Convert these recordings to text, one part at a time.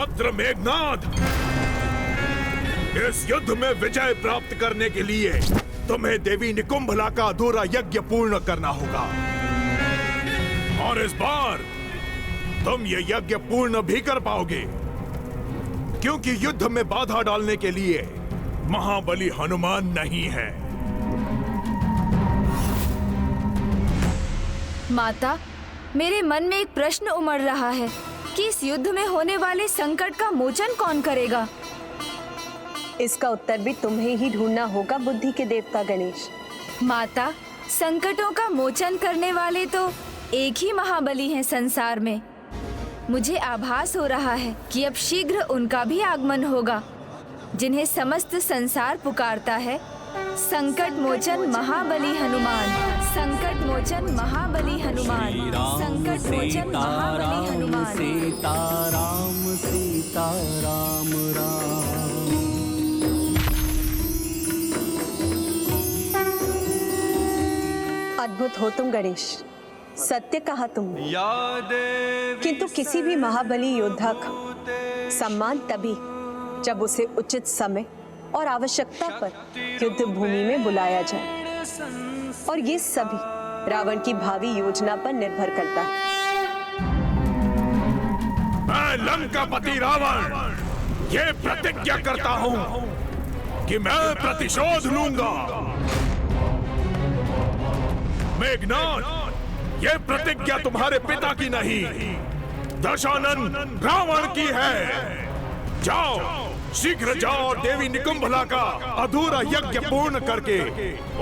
पुत्र मेघनाद, इस युद्ध में विजय प्राप्त करने के लिए तुम्हें देवी निकुंभला का अधूरा यज्ञ पूर्ण करना होगा। और इस बार तुम ये यज्ञ पूर्ण भी कर पाओगे, क्योंकि युद्ध में बाधा डालने के लिए महाबली हनुमान नहीं है। माता, मेरे मन में एक प्रश्न उमड़ रहा है कि इस युद्ध में होने वाले संकट का मोचन कौन करेगा? इसका उत्तर भी तुम्हें ही ढूंढना होगा बुद्धि के देवता गणेश। माता, संकटों का मोचन करने वाले तो एक ही महाबली हैं संसार में। मुझे आभास हो रहा है कि अब शीघ्र उनका भी आगमन होगा, जिन्हें समस्त संसार पुकारता है। संकट मोचन महाबली हनुमान, संकट मोचन महाबली हनुमान, संकट मोचन महाबली हनुमान। सीताराम सीताराम राम। अद्भुत हो तुम गणेश, सत्य कहा तुमने। किंतु किसी भी महाबली योद्धा का सम्मान तभी जब उसे उचित समय और आवश्यकता पर युद्ध भूमि में बुलाया जाए, और ये सभी रावण की भावी योजना पर निर्भर करता है। मैं लंकापति रावण ये प्रतिज्ञा करता हूँ कि मैं प्रतिशोध लूंगा। मेघनाद, ये प्रतिज्ञा तुम्हारे पिता की नहीं, दशानन रावण की है। जाओ, शीघ्र जाओ और देवी निकुंभला का अधूरा यज्ञ पूर्ण करके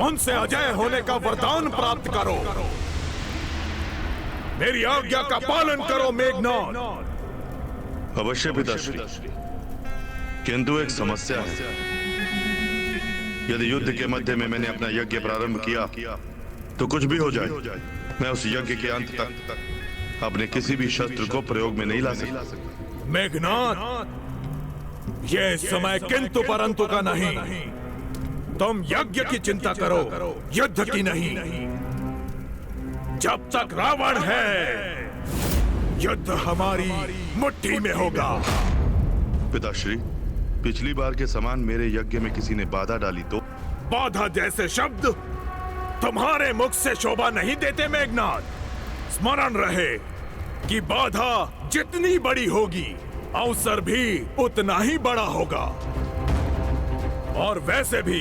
उनसे अजय होने का वरदान प्राप्त करो। मेरी आज्ञा का पालन करो मेघनाद। अवश्य पिताश्री, किंतु एक समस्या है। यदि युद्ध के मध्य में मैंने अपना यज्ञ प्रारंभ किया तो कुछ भी हो जाए, मैं उस यज्ञ के अंत तक अपने किसी भी शस्त्र को प्रयोग में नहीं ला सकता। मेघनाद, ये समय किंतु परंतु का नहीं। तुम यज्ञ की चिंता करो, युद्ध की नहीं। जब तक रावण है, युद्ध हमारी मुट्ठी में होगा। पिताश्री, पिछली बार के समान मेरे यज्ञ में किसी ने बाधा डाली तो? बाधा जैसे शब्द तुम्हारे मुख से शोभा नहीं देते मेघनाद। स्मरण रहे कि बाधा जितनी बड़ी होगी, अवसर भी उतना ही बड़ा होगा। और वैसे भी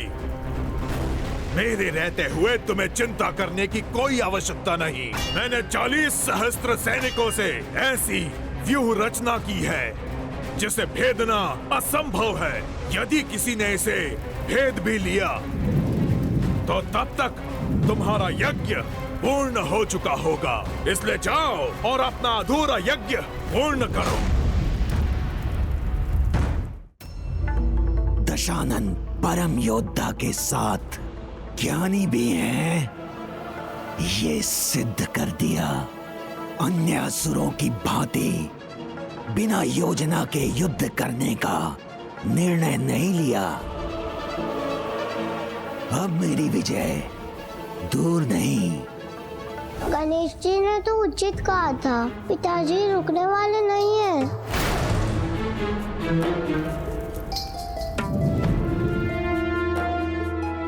मेरे रहते हुए तुम्हें चिंता करने की कोई आवश्यकता नहीं। मैंने 40 सहस्त्र सैनिकों से ऐसी व्यूह रचना की है जिसे भेदना असंभव है। यदि किसी ने इसे भेद भी लिया तो तब तक तुम्हारा यज्ञ पूर्ण हो चुका होगा। इसलिए जाओ और अपना अधूरा यज्ञ पूर्ण करो। दशानन परम योद्धा के साथ ज्ञानी भी हैं, ये सिद्ध कर दिया। अन्य असुरों की भांति बिना योजना के युद्ध करने का निर्णय नहीं लिया। अब मेरी विजय दूर नहीं। गणेश जी ने तो उचित कहा था, पिताजी रुकने वाले नहीं हैं।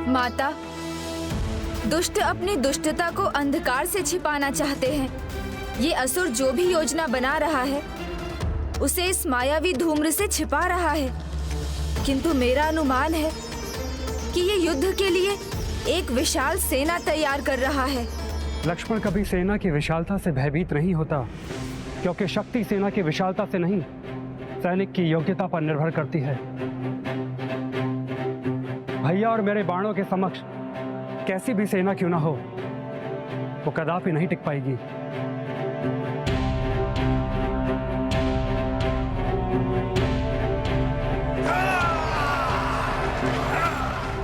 माता, दुष्ट अपनी दुष्टता को अंधकार से छिपाना चाहते हैं। ये असुर जो भी योजना बना रहा है, उसे इस मायावी धूम्र से छिपा रहा है। किंतु मेरा अनुमान है कि ये युद्ध के लिए एक विशाल सेना तैयार कर रहा है। लक्ष्मण कभी सेना की विशालता से भयभीत नहीं होता, क्योंकि शक्ति सेना की विशालता से नहीं, सैनिक की योग्यता पर निर्भर करती है। भैया और मेरे बाणों के समक्ष कैसी भी सेना क्यों ना हो, वो कदापि नहीं टिक पाएगी।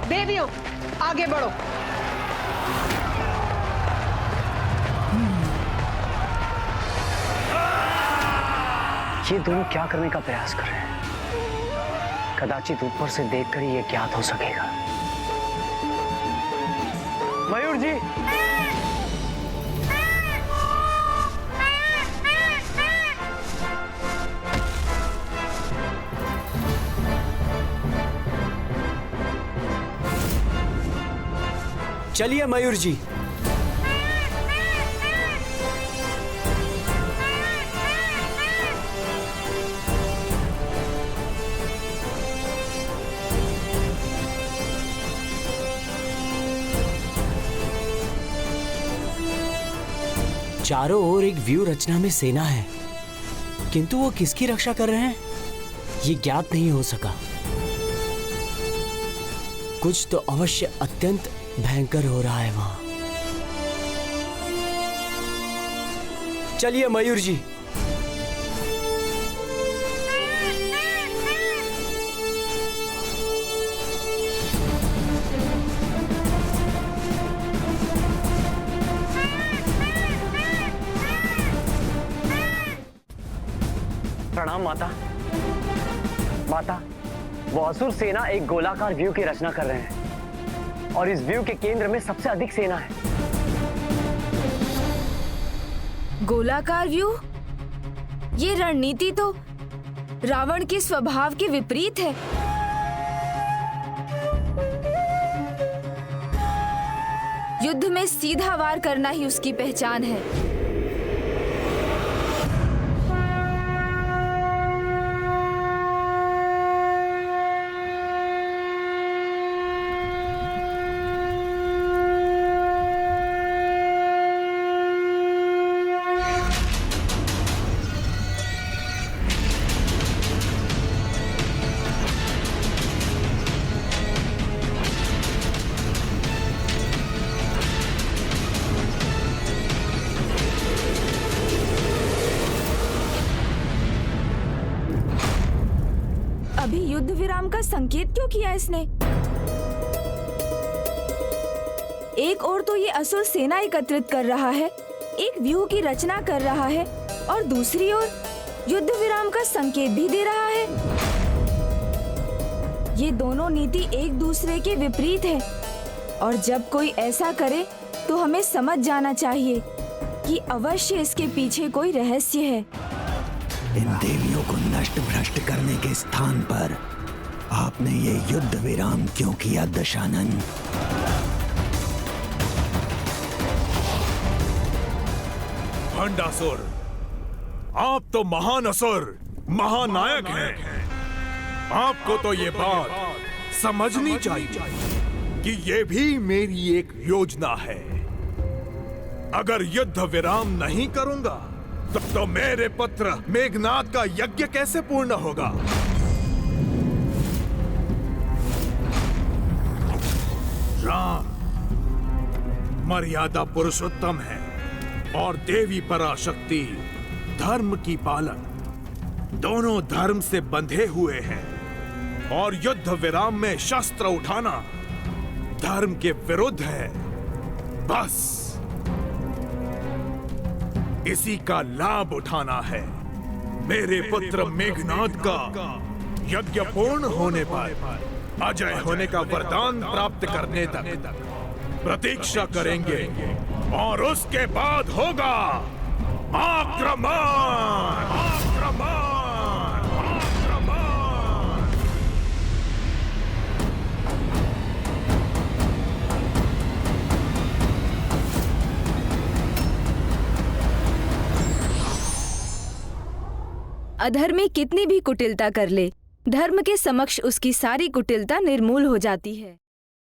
देवियों, आगे बढ़ो। ये दोनों क्या करने का प्रयास कर रहे हैं? कदाचित ऊपर से देखकर ही ये ज्ञात हो सकेगा। मयूर जी, चलिए मयूर जी। चारों ओर एक व्यू रचना में सेना है, किंतु वो किसकी रक्षा कर रहे हैं ये ज्ञात नहीं हो सका। कुछ तो अवश्य अत्यंत भयंकर हो रहा है वहां। चलिए मयूर जी। प्रणाम माता। माता, वो असुर सेना एक गोलाकार व्यू की रचना कर रहे हैं और इस व्यू के केंद्र में सबसे अधिक सेना है। गोलाकार व्यू? ये रणनीति तो रावण के स्वभाव के विपरीत है। युद्ध में सीधा वार करना ही उसकी पहचान है। अभी युद्ध विराम का संकेत क्यों किया इसने? एक ओर तो ये असुर सेना एकत्रित कर रहा है, एक व्यूह की रचना कर रहा है, और दूसरी ओर युद्ध विराम का संकेत भी दे रहा है। ये दोनों नीति एक दूसरे के विपरीत है, और जब कोई ऐसा करे तो हमें समझ जाना चाहिए कि अवश्य इसके पीछे कोई रहस्य है। इन देवियों को नष्ट भ्रष्ट करने के स्थान पर आपने ये युद्ध विराम क्यों किया दशानन? भंडासुर, आप तो महान असुर, महानायक हैं। आपको तो ये बात समझनी चाहिए कि ये भी मेरी एक योजना है। अगर युद्ध विराम नहीं करूंगा तो मेरे पुत्र मेघनाद का यज्ञ कैसे पूर्ण होगा? राम मर्यादा पुरुषोत्तम है और देवी पराशक्ति धर्म की पालक, दोनों धर्म से बंधे हुए हैं, और युद्ध विराम में शस्त्र उठाना धर्म के विरुद्ध है। बस इसी का लाभ उठाना है। मेरे पुत्र मेघनाद का यज्ञ पूर्ण होने पर अजय होने का वरदान प्राप्त करने तक प्रतीक्षा करेंगे, और उसके बाद होगा आक्रमण। आक्रमण। अधर्मी कितनी भी कुटिलता कर ले, धर्म के समक्ष उसकी सारी कुटिलता निर्मूल हो जाती है।